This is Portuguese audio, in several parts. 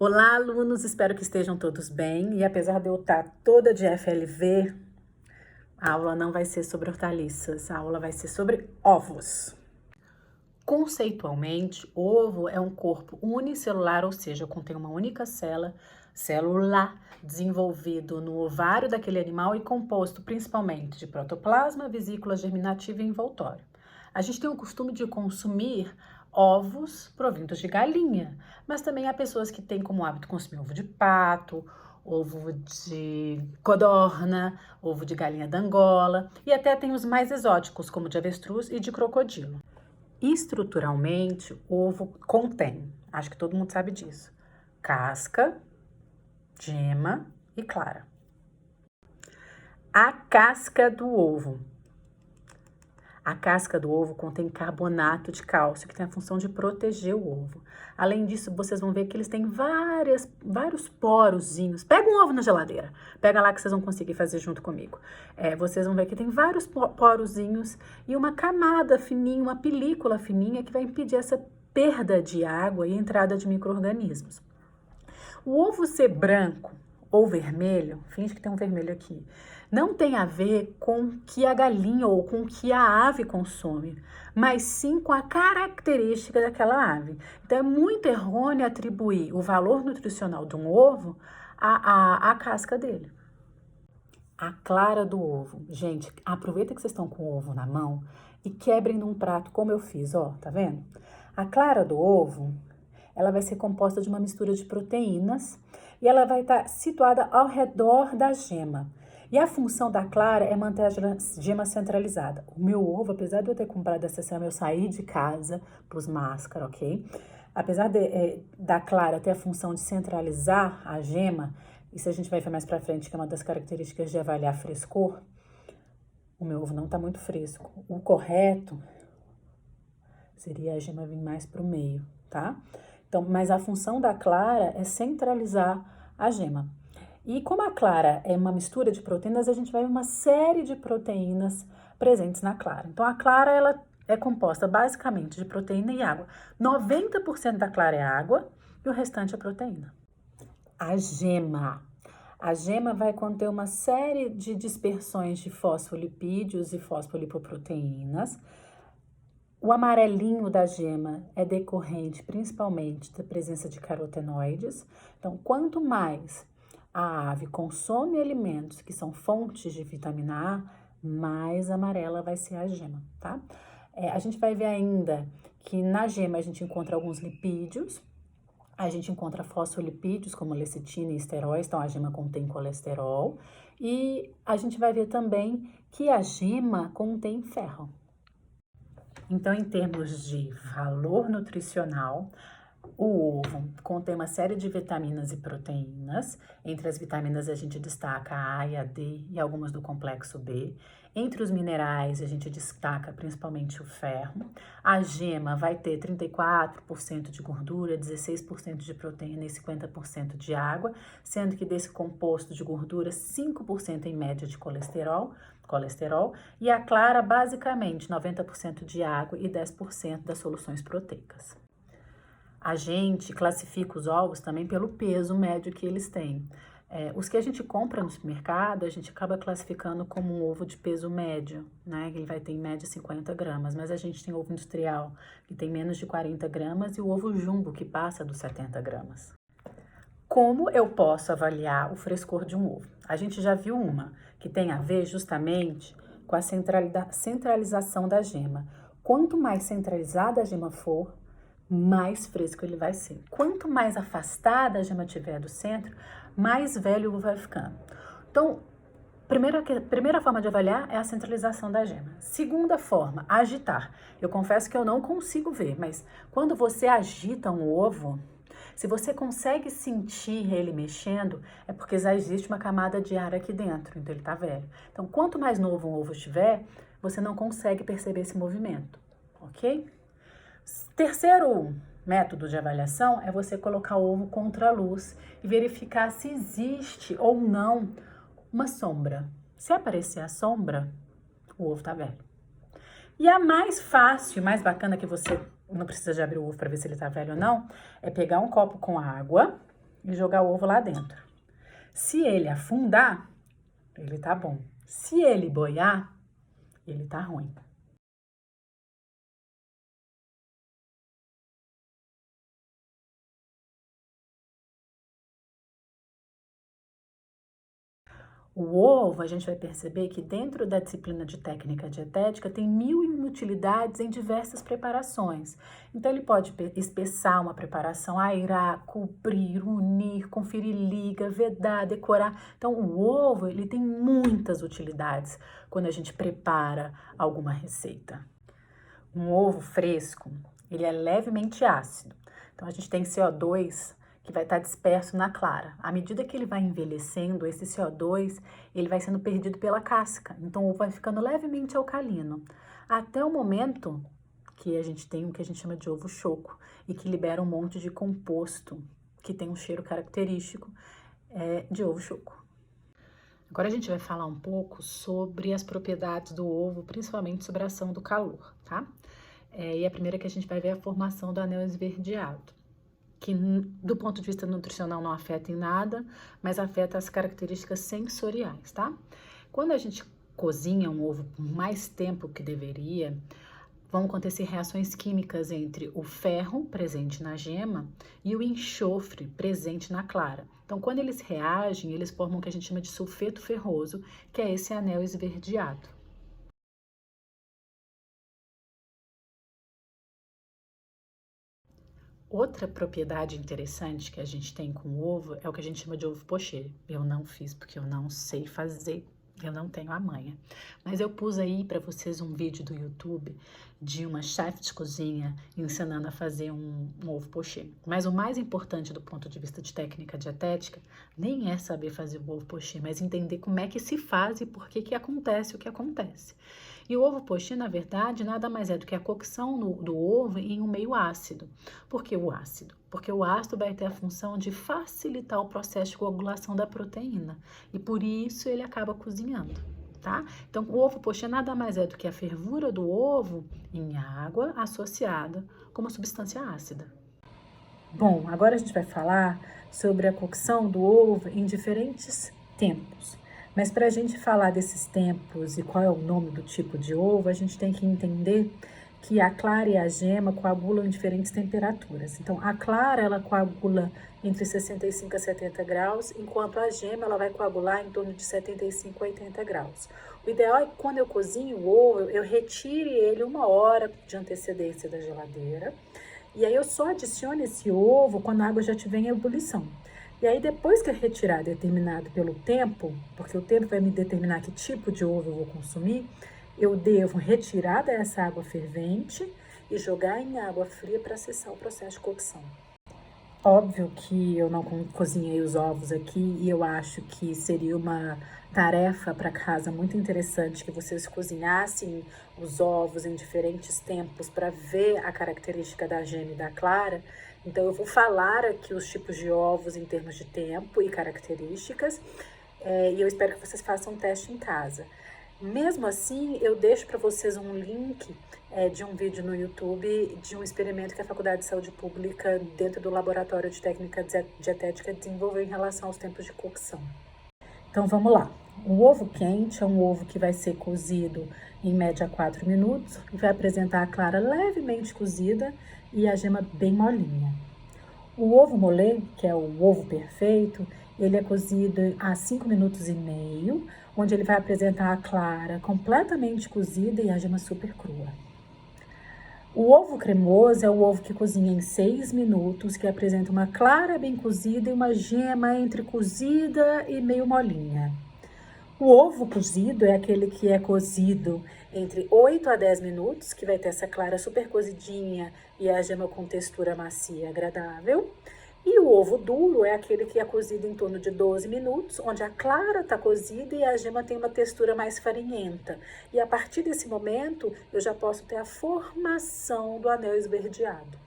Olá, alunos, espero que estejam todos bem. E apesar de eu estar toda de FLV, a aula não vai ser sobre hortaliças, a aula vai ser sobre ovos. Conceitualmente, ovo é um corpo unicelular, ou seja, contém uma única célula desenvolvido no ovário daquele animal e composto principalmente de protoplasma, vesícula germinativa e envoltório. A gente tem o costume de consumir ovos provindos de galinha, mas também há pessoas que têm como hábito consumir ovo de pato, ovo de codorna, ovo de galinha d'Angola e até tem os mais exóticos, como de avestruz e de crocodilo. Estruturalmente, o ovo contém, acho que todo mundo sabe disso, casca, gema e clara. A casca do ovo. A casca do ovo contém carbonato de cálcio, que tem a função de proteger o ovo. Além disso, vocês vão ver que eles têm vários porozinhos. Pega um ovo na geladeira, pega lá que vocês vão conseguir fazer junto comigo. Vocês vão ver que tem vários porozinhos e uma camada fininha, uma película fininha que vai impedir essa perda de água e entrada de micro-organismos. O ovo ser branco ou vermelho, finge que tem um vermelho aqui, não tem a ver com o que a galinha ou com o que a ave consome, mas sim com a característica daquela ave. Então é muito errôneo atribuir o valor nutricional de um ovo à casca dele. A clara do ovo. Gente, aproveita que vocês estão com o ovo na mão e quebrem num prato como eu fiz, ó, tá vendo? A clara do ovo, ela vai ser composta de uma mistura de proteínas e ela vai estar situada ao redor da gema. E a função da clara é manter a gema centralizada. O meu ovo, apesar de eu ter comprado essa semana, eu saí de casa pros máscara, ok? Apesar da clara ter a função de centralizar a gema, isso a gente vai ver mais pra frente, que é uma das características de avaliar frescor, o meu ovo não tá muito fresco. O correto seria a gema vir mais pro meio, tá? Então, mas a função da clara é centralizar a gema. E como a clara é uma mistura de proteínas, a gente vai ver uma série de proteínas presentes na clara. Então, a clara, ela é composta basicamente de proteína e água. 90% da clara é água e o restante é proteína. A gema. A gema vai conter uma série de dispersões de fosfolipídios e fosfolipoproteínas. O amarelinho da gema é decorrente principalmente da presença de carotenoides. Então, quanto mais a ave consome alimentos que são fontes de vitamina A, mais amarela vai ser a gema, tá? A gente vai ver ainda que na gema a gente encontra alguns lipídios, a gente encontra fosfolipídios como lecitina e esteróis, então a gema contém colesterol, e a gente vai ver também que a gema contém ferro. Então, em termos de valor nutricional, o ovo contém uma série de vitaminas e proteínas. Entre as vitaminas a gente destaca a A e a D e algumas do complexo B. Entre os minerais a gente destaca principalmente o ferro. A gema vai ter 34% de gordura, 16% de proteína e 50% de água, sendo que desse composto de gordura, 5% em média de colesterol, e a clara basicamente 90% de água e 10% das soluções proteicas. A gente classifica os ovos também pelo peso médio que eles têm. Os que a gente compra no supermercado, a gente acaba classificando como um ovo de peso médio, né? Ele vai ter em média 50 gramas, mas a gente tem ovo industrial que tem menos de 40 gramas e o ovo jumbo que passa dos 70 gramas. Como eu posso avaliar o frescor de um ovo? A gente já viu uma que tem a ver justamente com a centralização da gema. Quanto mais centralizada a gema for, mais fresco ele vai ser. Quanto mais afastada a gema estiver do centro, mais velho o ovo vai ficando. Então, primeira forma de avaliar é a centralização da gema. Segunda forma, agitar. Eu confesso que eu não consigo ver, mas quando você agita um ovo, se você consegue sentir ele mexendo, é porque já existe uma camada de ar aqui dentro, então ele tá velho. Então, quanto mais novo um ovo estiver, você não consegue perceber esse movimento, ok? Terceiro método de avaliação é você colocar o ovo contra a luz e verificar se existe ou não uma sombra. Se aparecer a sombra, o ovo tá velho. E a mais fácil, mais bacana, que você não precisa de abrir o ovo para ver se ele tá velho ou não, é pegar um copo com água, e jogar o ovo lá dentro. Se ele afundar, ele tá bom. Se ele boiar, ele tá ruim. O ovo, a gente vai perceber que dentro da disciplina de técnica dietética tem mil e uma utilidades em diversas preparações. Então, ele pode espessar uma preparação, airar, cobrir, unir, conferir liga, vedar, decorar. Então, o ovo, ele tem muitas utilidades quando a gente prepara alguma receita. Um ovo fresco, ele é levemente ácido. Então, a gente tem CO2 que vai estar disperso na clara. À medida que ele vai envelhecendo, esse CO2 ele vai sendo perdido pela casca. Então, o ovo vai ficando levemente alcalino. Até o momento que a gente tem o que a gente chama de ovo choco e que libera um monte de composto que tem um cheiro característico de ovo choco. Agora a gente vai falar um pouco sobre as propriedades do ovo, principalmente sobre a ação do calor, tá? E a primeira que a gente vai ver é a formação do anel esverdeado, que do ponto de vista nutricional não afeta em nada, mas afeta as características sensoriais, tá? Quando a gente cozinha um ovo por mais tempo que deveria, vão acontecer reações químicas entre o ferro presente na gema e o enxofre presente na clara. Então, quando eles reagem, eles formam o que a gente chama de sulfeto ferroso, que é esse anel esverdeado. Outra propriedade interessante que a gente tem com o ovo é o que a gente chama de ovo pochê. Eu não fiz porque eu não sei fazer, eu não tenho a manha. Mas eu pus aí para vocês um vídeo do YouTube de uma chefe de cozinha ensinando a fazer um ovo pochê. Mas o mais importante do ponto de vista de técnica dietética nem é saber fazer o ovo pochê, mas entender como é que se faz e por que que acontece o que acontece. E o ovo pochê, na verdade, nada mais é do que a cocção do ovo em um meio ácido. Por que o ácido? Porque o ácido vai ter a função de facilitar o processo de coagulação da proteína e por isso ele acaba cozinhando, tá? Então, o ovo pochê nada mais é do que a fervura do ovo em água associada com uma substância ácida. Bom, agora a gente vai falar sobre a cocção do ovo em diferentes tempos. Mas para a gente falar desses tempos e qual é o nome do tipo de ovo, a gente tem que entender que a clara e a gema coagulam em diferentes temperaturas. Então, a clara ela coagula entre 65 a 70 graus, enquanto a gema ela vai coagular em torno de 75 a 80 graus. O ideal é que quando eu cozinho o ovo, eu retire ele 1 hora de antecedência da geladeira. E aí eu só adiciono esse ovo quando a água já estiver em ebulição. E aí depois que é retirar determinado pelo tempo, porque o tempo vai me determinar que tipo de ovo eu vou consumir, eu devo retirar dessa água fervente e jogar em água fria para cessar o processo de cocção. Óbvio que eu não cozinhei os ovos aqui e eu acho que seria uma tarefa para casa muito interessante que vocês cozinhassem os ovos em diferentes tempos para ver a característica da gema e da clara. Então eu vou falar aqui os tipos de ovos em termos de tempo e características e eu espero que vocês façam um teste em casa. Mesmo assim, eu deixo para vocês um link de um vídeo no YouTube de um experimento que a Faculdade de Saúde Pública, dentro do Laboratório de Técnica Dietética, desenvolveu em relação aos tempos de cocção. Então vamos lá. O ovo quente é um ovo que vai ser cozido em média 4 minutos e vai apresentar a clara levemente cozida e a gema bem molinha. O ovo mole, que é o ovo perfeito, ele é cozido a 5 minutos e meio, onde ele vai apresentar a clara completamente cozida e a gema super crua. O ovo cremoso é o ovo que cozinha em 6 minutos, que apresenta uma clara bem cozida e uma gema entre cozida e meio molinha. O ovo cozido é aquele que é cozido entre 8 a 10 minutos, que vai ter essa clara super cozidinha e a gema com textura macia e agradável. E o ovo duro é aquele que é cozido em torno de 12 minutos, onde a clara está cozida e a gema tem uma textura mais farinhenta. E a partir desse momento, eu já posso ter a formação do anel esverdeado.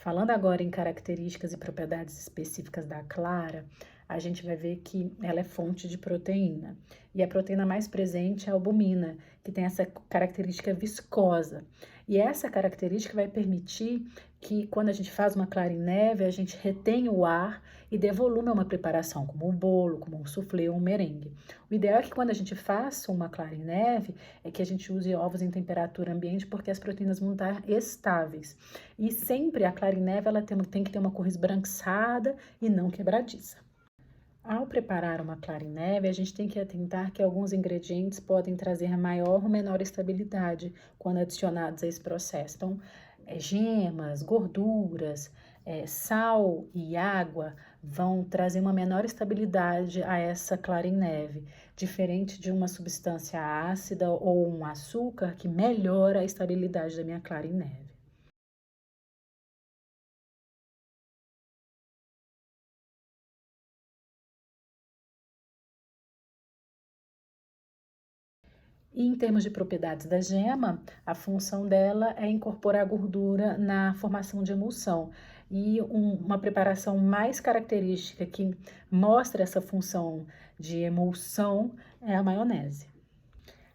Falando agora em características e propriedades específicas da clara, a gente vai ver que ela é fonte de proteína. E a proteína mais presente é a albumina, que tem essa característica viscosa. E essa característica vai permitir que, quando a gente faz uma clara em neve, a gente retenha o ar e dê volume a uma preparação, como um bolo, como um soufflé ou um merengue. O ideal é que, quando a gente faça uma clara em neve, é que a gente use ovos em temperatura ambiente, porque as proteínas vão estar estáveis. E sempre a clara em neve ela tem que ter uma cor esbranquiçada e não quebradiça. Ao preparar uma clara em neve, a gente tem que atentar que alguns ingredientes podem trazer maior ou menor estabilidade quando adicionados a esse processo. Então, gemas, gorduras, sal e água vão trazer uma menor estabilidade a essa clara em neve, diferente de uma substância ácida ou um açúcar que melhora a estabilidade da minha clara em neve. E em termos de propriedades da gema, a função dela é incorporar gordura na formação de emulsão. E uma preparação mais característica que mostra essa função de emulsão é a maionese.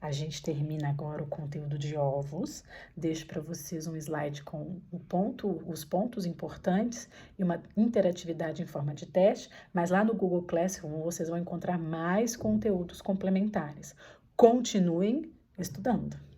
A gente termina agora o conteúdo de ovos. Deixo para vocês um slide com os pontos importantes e uma interatividade em forma de teste, mas lá no Google Classroom vocês vão encontrar mais conteúdos complementares. Continuem estudando!